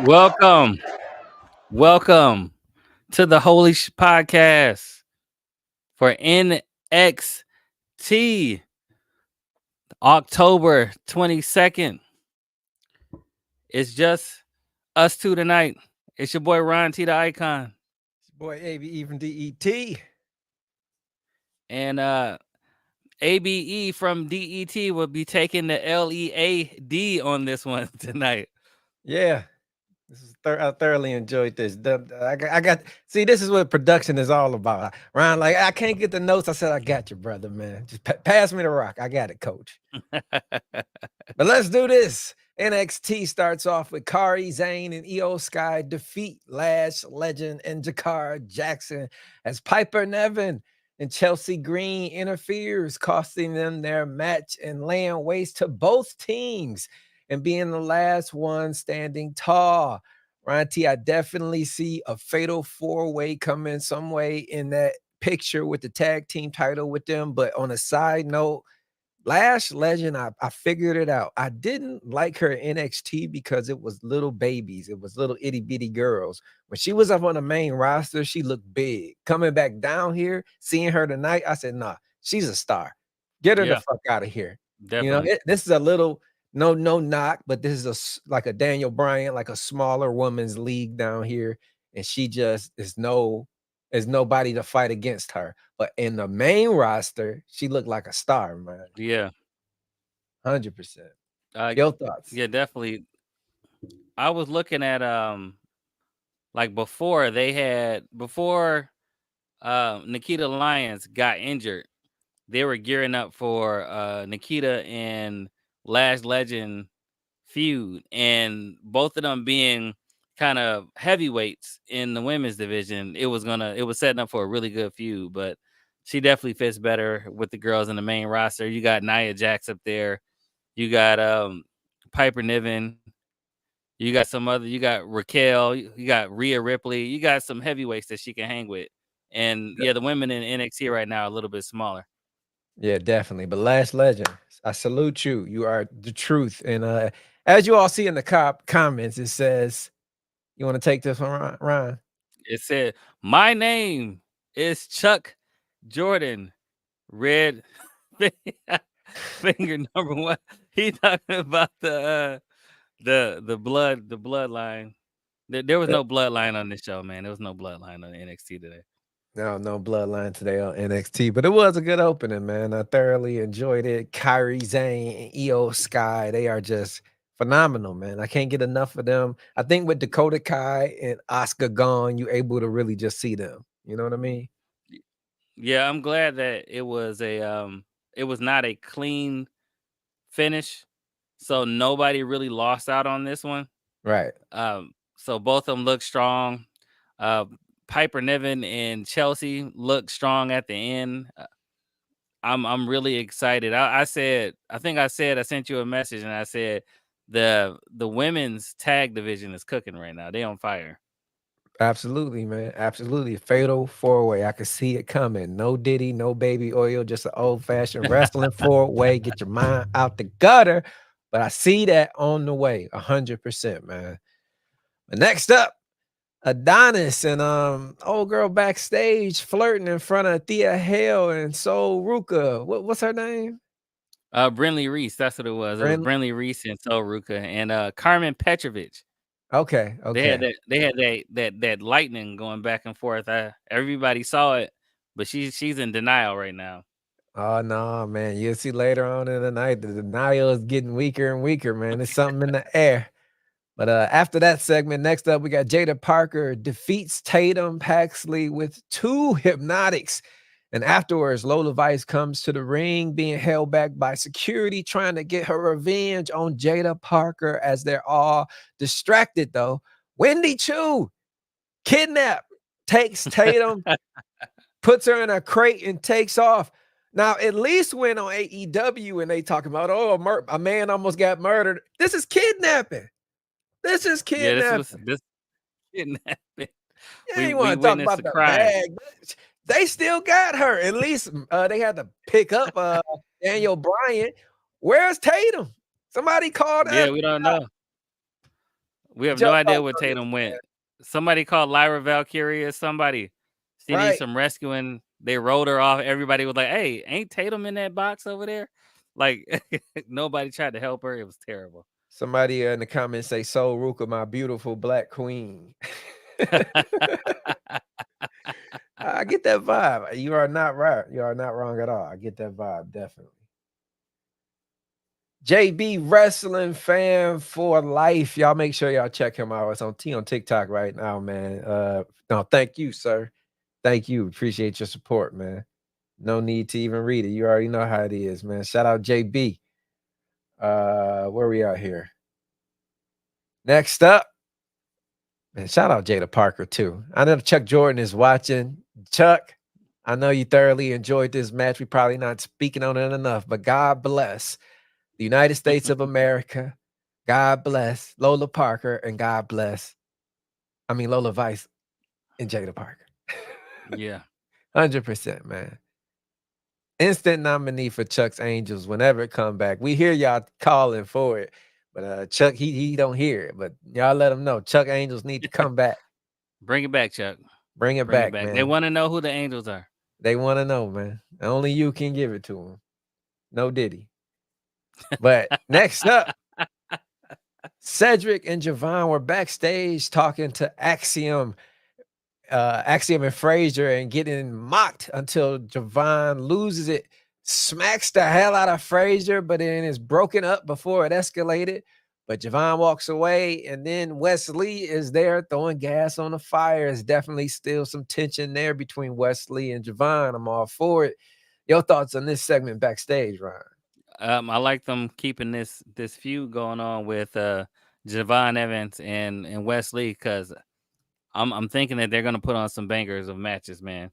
Welcome, welcome to the Holy Shhh Podcast for NXT, October 22nd. It's just us two tonight. It's your boy Ron T, the icon. Boy, AV even DET. And ABE from DET will be taking the LEAD on this one tonight. Yeah, I thoroughly enjoyed this. I got see. This is what production is all about. Ron, like I can't get the notes. I said I got you, brother. Man, just pass me the rock. I got it, coach. But let's do this. NXT starts off with Kari Zane and Io Sky defeat Lash Legend and Jakara Jackson as Piper Nevin and Chelsea Green interferes, costing them their match and laying waste to both teams and being the last one standing tall. Ronti, I definitely see a fatal four-way coming some way in that picture with the tag team title with them. But on a side note, Lash Legend, I figured it out. I didn't like her NXT because it was little babies. It was little itty bitty girls. When she was up on the main roster, she looked big. Coming back down here, seeing her tonight, I said, nah, she's a star. Get her the fuck out of here. Definitely. This is a little no knock, but this is like a Daniel Bryan, like a smaller woman's league down here, and she just is nobody to fight against her. But in the main roster, she looked like a star, man. Yeah. 100%. Your thoughts? Yeah, definitely. I was looking at like before Nikita Lyons got injured, they were gearing up for Nikita and Lash Legend feud, and both of them being kind of heavyweights in the women's division. It was setting up for a really good feud, but she definitely fits better with the girls in the main roster. You got Nia Jax up there, you got Piper Niven, you got Raquel, you got Rhea Ripley, you got some heavyweights that she can hang with. And yeah, the women in NXT right now are a little bit smaller. Yeah, definitely. But Lash Legend, I salute you. You are the truth. And as you all see in the comments, it says, you want to take this one, Ryan? It said, "My name is Chuck Jordan, red finger number one." He talking about the bloodline. There was no bloodline on this show, man. There was no bloodline on NXT today. No bloodline today on NXT, but it was a good opening, man. I thoroughly enjoyed it. Kyrie Zane and Io Sky, they are just phenomenal, man. I can't get enough of them. I think with Dakota Kai and Oscar gone, you're able to really just see them. You know what I mean? Yeah, I'm glad that it was not a clean finish, so nobody really lost out on this one. Right. So both of them look strong. Piper Niven and Chelsea look strong at the end. I'm really excited. I think I sent you a message and I said the women's tag division is cooking right now. They on fire. Absolutely, man. Absolutely. Fatal four-way. I could see it coming. No Diddy, no baby oil, just an old-fashioned wrestling four-way. Get your mind out the gutter. But I see that on the way. 100%, man. But next up, Adonis and old girl backstage flirting in front of Thea Hale and Sol Ruka. What's her name? Brinley Reese, that's what it was. It was Brinley Reese and Sol Ruka and Carmen Petrovich. Okay. They had that lightning going back and forth. Everybody saw it, but she's in denial right now. Oh no, man. You'll see later on in the night the denial is getting weaker and weaker, man. There's something in the air. But after that segment, next up, we got Jada Parker defeats Tatum Paxley with 2 hypnotics. And afterwards, Lola Vice comes to the ring, being held back by security, trying to get her revenge on Jada Parker as they're all distracted, though. Wendy Chu, kidnapped, takes Tatum, puts her in a crate, and takes off. Now, at least when on AEW and they talking about, a man almost got murdered. This is kidnapping. This is kidnapping. Yeah, this kidnapping. Yeah, you want to talk about the bag. They still got her. At least they had to pick up Daniel Bryan. Where's Tatum? Somebody called. Yeah, we don't know. We have no Jumped idea off what of this, Tatum man. went. Somebody called Lyra Valkyria. Somebody. She needs Right. some rescuing. They rolled her off. Everybody was like, "Hey, ain't Tatum in that box over there?" Like nobody tried to help her. It was terrible. Somebody in the comments say, "So Ruka, my beautiful black queen." I get that vibe. You are not right. You are not wrong at all. I get that vibe, definitely. JB Wrestling Fan for Life. Y'all make sure y'all check him out. It's on TikTok right now, man. No, thank you, sir. Thank you. Appreciate your support, man. No need to even read it. You already know how it is, man. Shout out JB. Where we out here? Next up, man, shout out Jada Parker too. I know Chuck Jordan is watching. Chuck, I know you thoroughly enjoyed this match. We probably not speaking on it enough, but God bless the United States of America. God bless Lola Parker and Lola Vice and Jada Parker. Yeah. 100%, man. Instant nominee for Chuck's Angels whenever it come back. We hear y'all calling for it, but Chuck he don't hear it. But y'all let him know Chuck Angels need to come back. Bring it back, Chuck. Bring it Bring it back, back. They man. want to know who the Angels are. They want to know, man. Only you can give it to them. No Diddy. But next up, Cedric and Javon were backstage talking to Axiom Axiom and Frazier and getting mocked until Javon loses it, smacks the hell out of Frazier, but then is broken up before it escalated. But Javon walks away, and then Wesley is there throwing gas on the fire. There's definitely still some tension there between Wesley and Javon. I'm all for it. Your thoughts on this segment backstage, Ryan? I like them keeping this feud going on with Javon Evans and Wesley because I'm thinking that they're gonna put on some bangers of matches, man.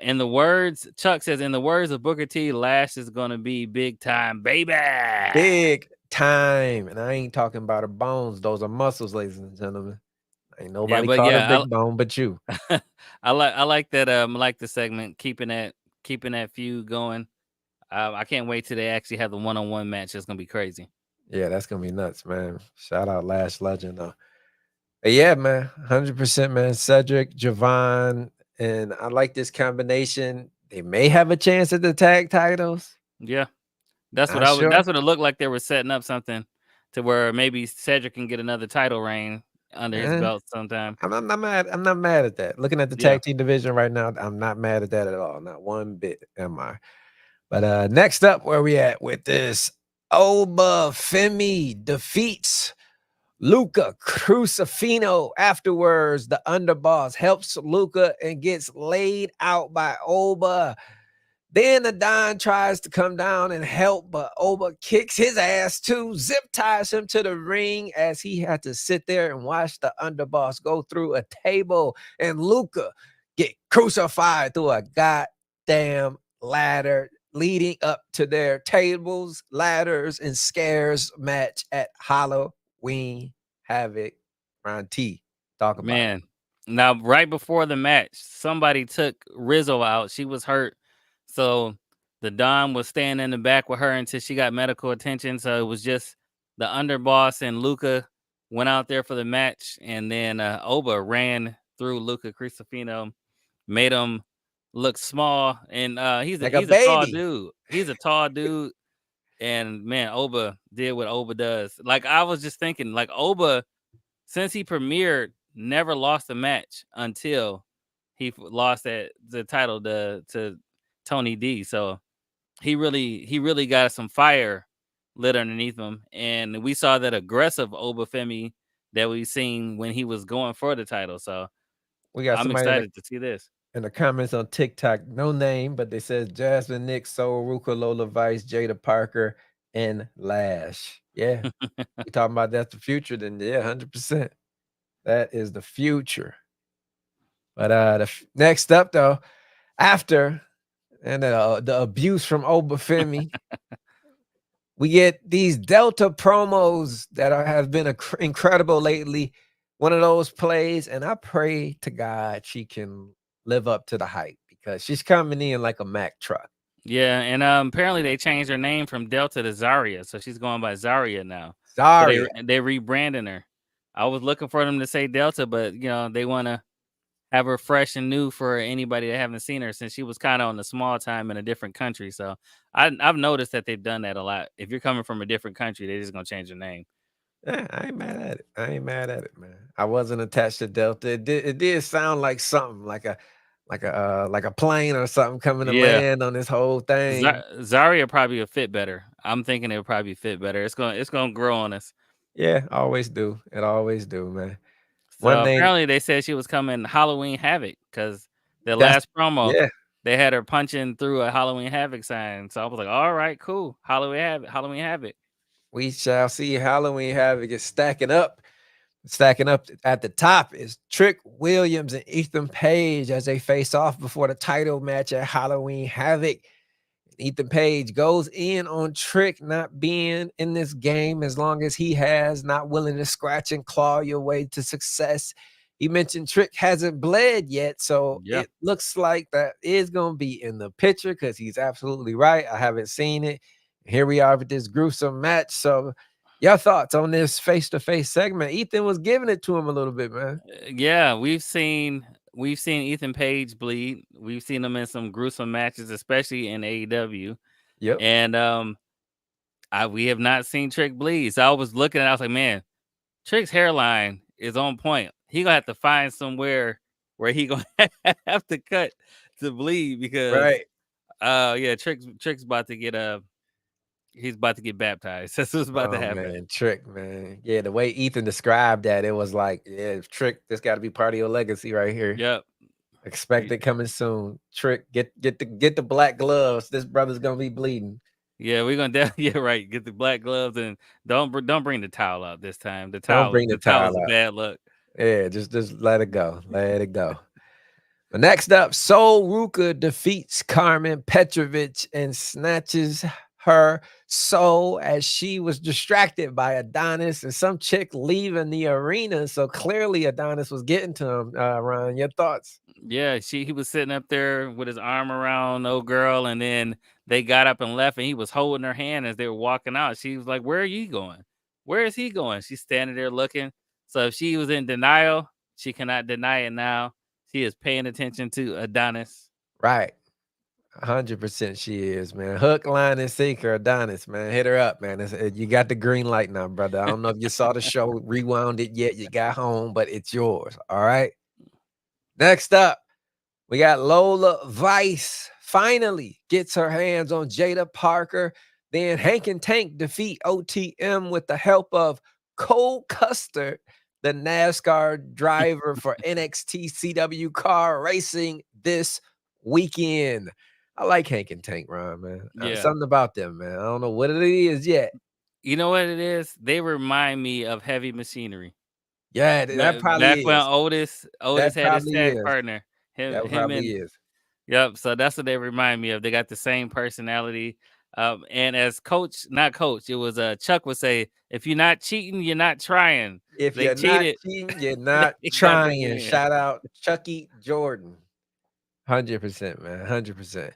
In the words Chuck says, in the words of Booker T, Lash is gonna be big time, baby. Big time. And I ain't talking about her bones. Those are muscles, ladies and gentlemen. Ain't Yeah, nobody but called her yeah, big bone but you. I like that. I like the segment, keeping that feud going. I can't wait till they actually have the one-on-one match. It's gonna be crazy. Yeah, that's gonna be nuts, man. Shout out Lash Legend. Yeah, man. 100%, man. Cedric, Javon, and I like this combination. They may have a chance at the tag titles. Yeah, that's what Not I was. sure. That's what it looked like. They were setting up something to where maybe Cedric can get another title reign under his Eh, belt sometime. I'm not mad. I'm not mad at that. Looking at the Yeah. tag team division right now, I'm not mad at that at all. Not one bit am I. But next up, where we at with this? Oba Femi defeats Luca Crucifino. Afterwards, the underboss helps Luca and gets laid out by Oba. Then the Don tries to come down and help, but Oba kicks his ass too, zip ties him to the ring as he had to sit there and watch the underboss go through a table and Luca get crucified through a goddamn ladder leading up to their tables, ladders, and scares match at Halloween Havoc. Ron T, talk about it. Man, now right before the match, somebody took Rizzo out. She was hurt, so the Don was staying in the back with her until she got medical attention. So it was just the underboss and Luca went out there for the match, and then Oba ran through Luca Crucifino, made him look small, and he's a Like a he's a tall baby. dude. He's a tall dude, and man, Oba did what Oba does. Like I was just thinking, like Oba since he premiered, never lost a match until lost the title to Tony D. So he really got some fire lit underneath him, and we saw that aggressive Obafemi that we seen when he was going for the title. So We got I'm somebody excited to see this. in the comments on TikTok, no name, but they says Jasmine, Nick, Soul, Ruka, Lola Vice, Jada Parker, and Lash. Yeah, we talking about that's the future, then yeah, 100%. That is the future. But next up though, after and the abuse from Obafemi, we get these Delta promos that have been incredible lately. One of those plays, and I pray to God she can live up to the hype because she's coming in like a Mack truck. Yeah, and apparently they changed her name from Delta to Zaria, so she's going by Zaria now. So they Zaria. they rebranding her. I was looking for them to say Delta, but they want to have her fresh and new for anybody that haven't seen her since she was kind of on the small time in a different country. So I've noticed that they've done that a lot. If you're coming from a different country, they're just gonna change your name. Yeah, I ain't mad at it. I ain't mad at it, man. I wasn't attached to Delta. It did sound like something, like a plane or something coming to Yeah, land on this whole thing. Zarya probably would fit better. I'm thinking it would probably fit better. It's gonna grow on us. Yeah, always do. It always do, man. One So thing apparently they said she was coming Halloween Havoc because the that's last promo yeah, they had her punching through a Halloween Havoc sign. So I was like, all right, cool, Halloween Havoc, Halloween Havoc. we shall see. Halloween Havoc is stacking up. Stacking up at the top is Trick Williams and Ethan Page as they face off before the title match at Halloween Havoc. Ethan Page goes in on Trick not being in this game as long as he has, not willing to scratch and claw your way to success. He mentioned Trick hasn't bled yet, so Yeah. it looks like that is going to be in the picture because he's absolutely right. I haven't seen it. Here we are with this gruesome match. So, your thoughts on this face-to-face segment? Ethan was giving it to him a little bit, man. Yeah, we've seen Ethan Page bleed. We've seen him in some gruesome matches, especially in AEW. Yep. And we have not seen Trick bleed. So I was looking at it, I was like, man, Trick's hairline is on point. He gonna have to find somewhere where he gonna have to cut to bleed because Right. yeah, Trick's about to get he's about to get baptized. That's what's about to Oh happen. man, Trick, man. Yeah, the way Ethan described that, it was like, yeah, Trick, this got to be part of your legacy right here. Yep. Expect it coming soon. Trick, get the black gloves. This brother's gonna be bleeding. Yeah, we're gonna yeah, right. Get the black gloves and don't bring the towel out this time. The Don't towel bring the the towel towel is a out. bad look. Yeah, just let it go. Let it go. But next up, Sol Ruka defeats Carmen Petrovich and snatches her soul as she was distracted by Adonis and some chick leaving the arena. So clearly Adonis was getting to him. Ryan, your thoughts? Yeah, he was sitting up there with his arm around old girl, and then they got up and left, and he was holding her hand as they were walking out. She was like, "Where are you going? Where is he going?" She's standing there looking. So if she was in denial, she cannot deny it now. She is paying attention to Adonis. Right. 100% she is, man. Hook, line, and sinker, Adonis, man. Hit her up, man. You got the green light now, brother. I don't know if you saw the show, rewound it yet. You got home, but it's yours. All right. Next up, we got Lola Vice finally gets her hands on Jada Parker. Then Hank and Tank defeat OTM with the help of Cole Custer, the NASCAR driver for NXT CW car racing this weekend. I like Hank and Tank, Ron, man. Yeah. Something about them, man. I don't know what it is yet. You know what it is? They remind me of Heavy Machinery. Yeah, that Back probably when is. Otis That had his probably tag is. partner. Him That him probably and is. Yep, so that's what they remind me of. They got the same personality. And as not coach, it was Chuck would say, if you're not cheating, you're not trying. If They you're not cheated, cheating, you're they not got the trying. win. Shout out Chucky Jordan. 100%, man. 100%.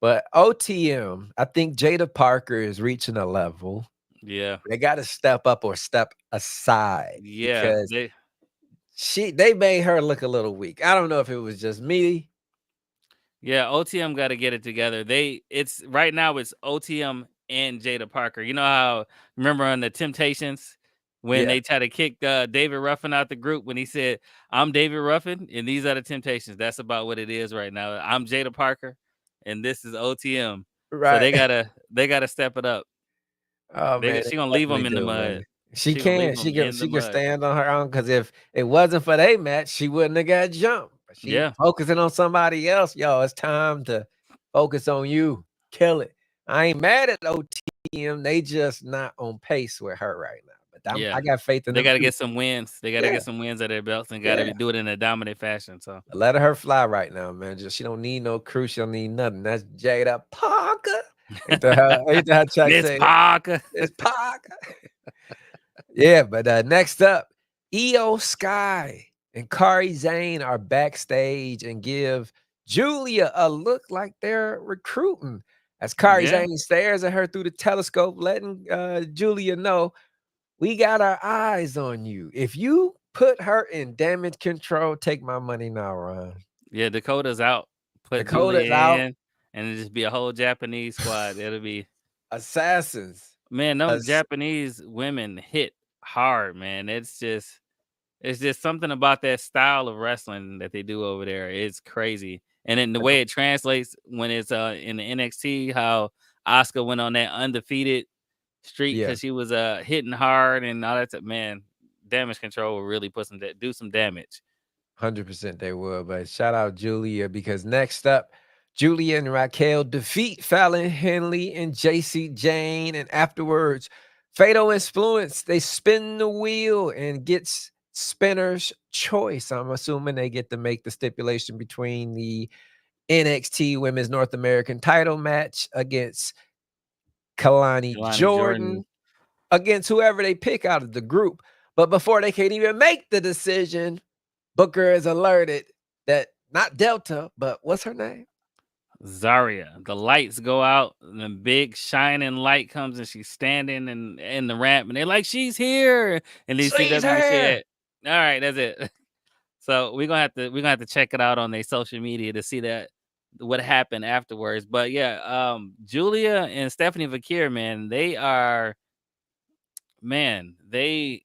But OTM, I think Jada Parker is reaching a level. Yeah. They got to step up or step aside Yeah. because they made her look a little weak. I don't know if it was just me. Yeah, OTM got to get it together. It's right now it's OTM and Jada Parker. You know how remember on the Temptations when Yeah, they try to kick David Ruffin out the group when he said, "I'm David Ruffin and these are the Temptations." That's about what it is right now. I'm Jada Parker and this is OTM. So right. they gotta step it up. Oh man, She they gonna leave definitely them in the do, man. mud. She She gonna can. leave She them can in the she can mud. stand on her own because if it wasn't for their match, she wouldn't have got jumped. But she Yeah, focusing on somebody else. Yo, it's time to focus on you. Kill it. I ain't mad at OTM. They just not on pace with her right now. But yeah. I got faith in They them gotta too. get some wins. They gotta Yeah, get some wins at their belts and yeah. gotta do it in a dominant fashion. So Let her fly right now, man. Just she don't need no crew. She don't need nothing. That's Jada Parker. Ain't that how Chuck Miss said it? Parker. It's Parker. Yeah, but next up, Io Sky and Kari Zane are backstage and give Julia a look like they're recruiting. As Kari Yeah. Zane stares at her through the telescope, letting Julia know we got our eyes on you. If you put her in damage control, take my money now, Ron. Yeah, Dakota's out. Put Dakota's Julia out. in, and it just be a whole Japanese squad. It'll be Assassins. man. Them Ass- Japanese women hit hard, man. It's just something about that style of wrestling that they do over there. It's crazy. And then the way it translates when it's in the NXT, how Asuka went on that undefeated streak yeah, because she was hitting hard and all that stuff. Man, damage control will really put do some damage. 100% they will. But shout out Julia because next up, Julia and Raquel defeat Fallon Henley and JC Jane. And afterwards, Fatal Influence, they spin the wheel and gets spinner's choice. I'm assuming they get to make the stipulation between the NXT Women's North American title match against Kalani Jelani Jordan, Jordan. against whoever they pick out of the group. But before they can even make the decision, Booker is alerted that not Delta, but what's her name? Zarya. The lights go out, and the big shining light comes, and she's standing in the ramp, and they're like, "She's here!" And She's DCW here. said, "All right, that's it." So we're gonna have to check it out on their social media to see that what happened afterwards. But yeah, Julia and Stephanie Vakir, man, man, they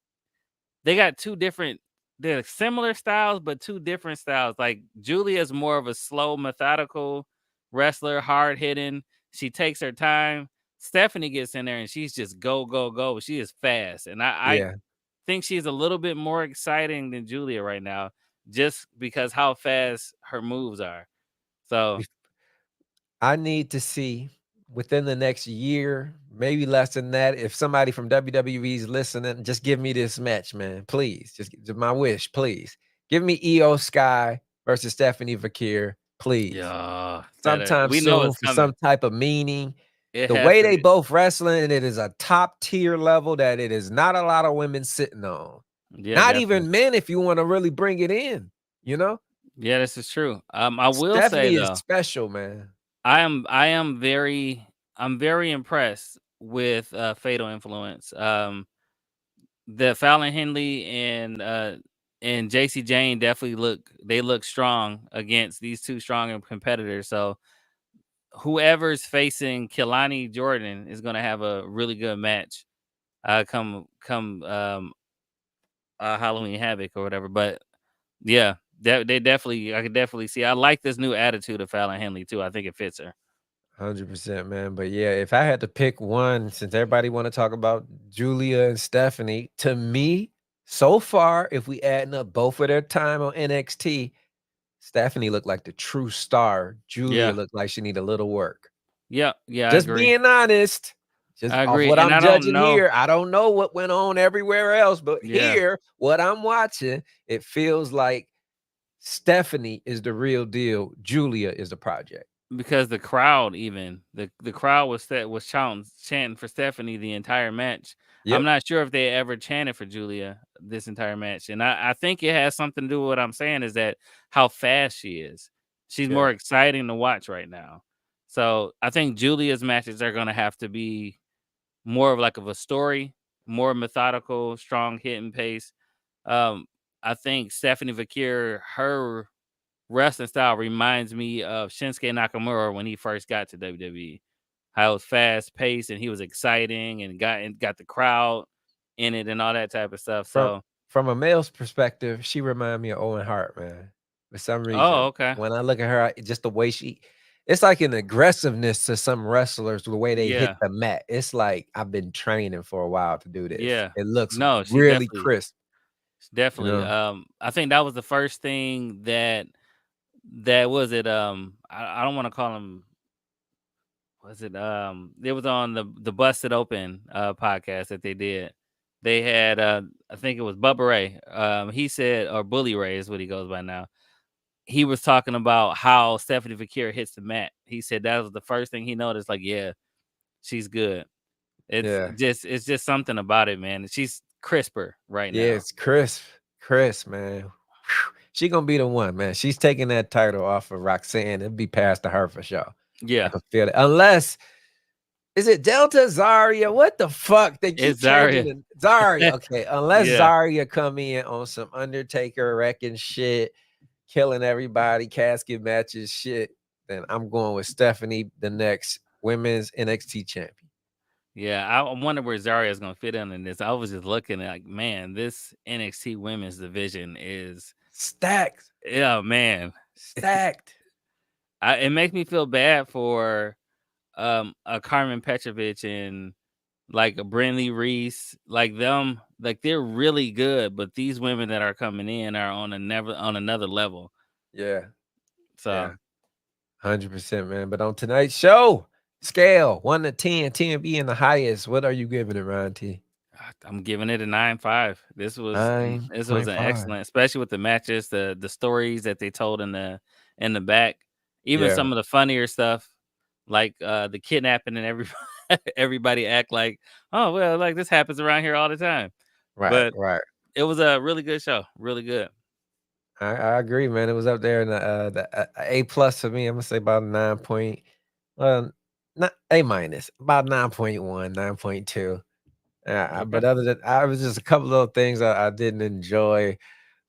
got two different. They're similar styles, but two different styles. Like Julia's more of a slow, methodical wrestler, hard hitting. She takes her time. Stephanie gets in there and she's just go, go, go. She is fast. And I Yeah. think she's a little bit more exciting than Julia right now, just because how fast her moves are. So I need to see within the next year, maybe less than that, if somebody from WWE is listening, just give me this match, man. Please. Just my wish, please. Give me Io Sky versus Stephanie Vakir, please. yeah, Sometime we know soon it's for coming. some type of meaning. It The has way to they be. both wrestling, it is a top tier level that it is not a lot of women sitting on. Yeah, Not definitely. even men if you want to really bring it in, you know? Yeah, this is true. I will say Stephanie is though, special, man. I'm very impressed with Fatal Influence. The Fallon Henley and JC Jane definitely look strong against these two strong competitors. So whoever's facing Kilani Jordan is gonna have a really good match. Come Halloween Havoc or whatever. But yeah, they definitely I could definitely see. I like this new attitude of Fallon Henley too. I think it fits her. 100%, man. But yeah, if I had to pick one, since everybody want to talk about Julia and Stephanie, to me, so far, if we adding up both of their time on NXT, Stephanie looked like the true star. Julia Yeah. looked like she need a little work. Yeah, yeah, I Just agree. being honest. Just I off agree. what And I'm I don't judging know. here, I don't know what went on everywhere else, but Yeah. here, what I'm watching, it feels like Stephanie is the real deal. Julia is the project. Because the crowd, even the crowd was chanting for Stephanie the entire match. I'm Yep. not sure if they ever chanted for Julia this entire match, and I think it has something to do with what I'm saying is that how fast she is. She's Yeah. more exciting to watch right now. So I think Julia's matches are gonna have to be more of a story, more methodical, strong hitting pace. Um, I think Stephanie Vakir, her wrestling style reminds me of Shinsuke Nakamura when he first got to WWE. How it was fast paced and he was exciting and got the crowd in it and all that type of stuff. From So, from a male's perspective, she remind me of Owen Hart, man. For some oh, reason, okay, when I look at her, just the way it's like an aggressiveness to some wrestlers, the way they hit yeah, the mat. It's like I've been training for a while to do this. yeah. It looks No, really crisp, she's you definitely. know. I think that was the first thing that was it. I don't want to call him. Was it it was on the Busted Open podcast that they did. They had I think it was Bubba Ray. He said, or Bully Ray is what he goes by now. He was talking about how Stephanie Vakir hits the mat. He said that was the first thing he noticed, like, yeah, she's good. Yeah, It's just something about it, man. She's crisper right yeah, now. it's crisp, man. Whew. She gonna be the one, man. She's taking that title off of Roxanne. It'll be passed to her for sure. I Yeah. can feel it, unless Is it Delta Zarya? What the fuck? They keep It's changing Zarya. the Zarya. Okay, unless Yeah. Zarya come in on some Undertaker wrecking shit, killing everybody, casket matches shit, then I'm going with Stephanie, the next women's NXT champion. Yeah, I wonder where Zarya's gonna fit in this. I was just looking at like, man, this NXT women's division is, Stacked, yeah, man. stacked. It makes me feel bad for a Carmen Petrovich and like a Brinley Reese, like them, like they're really good, but these women that are coming in are on another level. Yeah, So yeah, 100%, man. But on tonight's show, scale 1 to 10, 10 being the highest. What are you giving it, Ryan T? I'm giving it a 9.5. This was an 9.5. excellent, especially with the matches, the stories that they told in the back, even Yeah, some of the funnier stuff, like the kidnapping and everybody act like, oh well, like this happens around here all the time. right, But right. it was a really good show, really good. I agree, man. It was up there in the A plus for me. I'm gonna say about 9 point, not A minus, about 9.1, 9.2. Okay. But other than I was just a couple of things I didn't enjoy.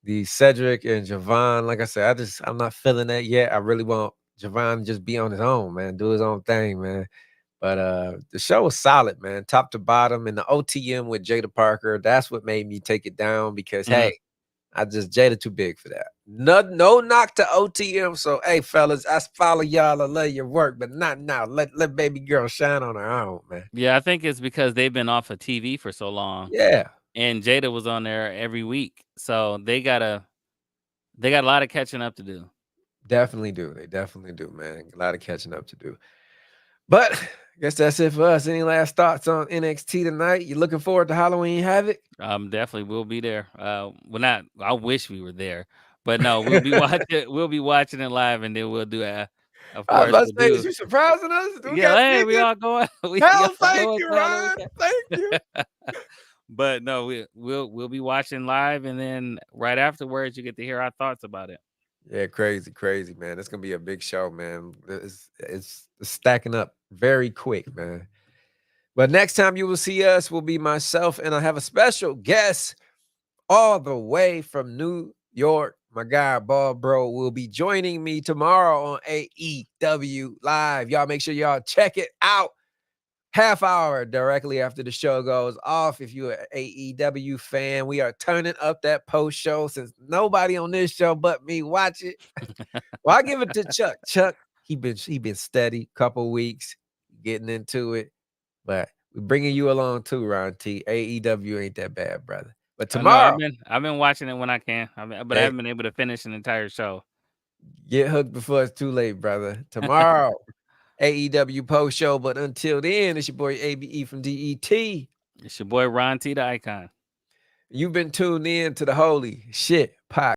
The Cedric and Javon, like I said, I'm not feeling that yet. I really want Javon to just be on his own, man, do his own thing, man. But the show was solid, man, top to bottom. And the OTM with Jada Parker, that's what made me take it down because Mhm. hey, I just Jada too big for that. No knock to OTM. So hey, fellas, I follow y'all. I love your work, but not now. Let baby girl shine on her own, man. Yeah, I think it's because they've been off of TV for so long, Yeah, and Jada was on there every week, so they got a lot of catching up to do. definitely do. They definitely do, man. A lot of catching up to do. But I guess that's it for us. Any last thoughts on NXT tonight? You looking forward to Halloween Havoc? Definitely we'll be there. Well, not. I wish we were there, but no, we'll be watching. We'll be watching it live, and then we'll do. Of I was course, about to we'll say, is do. you surprising us? Do we Yeah, got hey, we tickets? all going. We Hell, all thank going you, to Halloween. Ryan. Thank you. But no, we'll be watching live, and then right afterwards, you get to hear our thoughts about it. Yeah, crazy, crazy, man. It's gonna be a big show, man. It's stacking up very quick, man. But next time you will see us will be myself, and I have a special guest all the way from New York. My guy, Ball Bro, will be joining me tomorrow on AEW Live. Y'all make sure y'all check it out. Half hour directly after the show goes off. If you're an AEW fan, we are turning up that post show since nobody on this show but me watch it. Well, I give it to Chuck. Chuck, he been steady, couple weeks getting into it, but we're bringing you along too, Ron T. AEW ain't that bad, brother. But I know tomorrow, I've been watching it when I can. But I hey, haven't been able to finish an entire show. get hooked before it's too late, brother. Tomorrow, AEW post show. But until then, it's your boy ABE from DET. It's your boy Ron T, the Icon. You've been tuned in to the Holy Shit Podcast.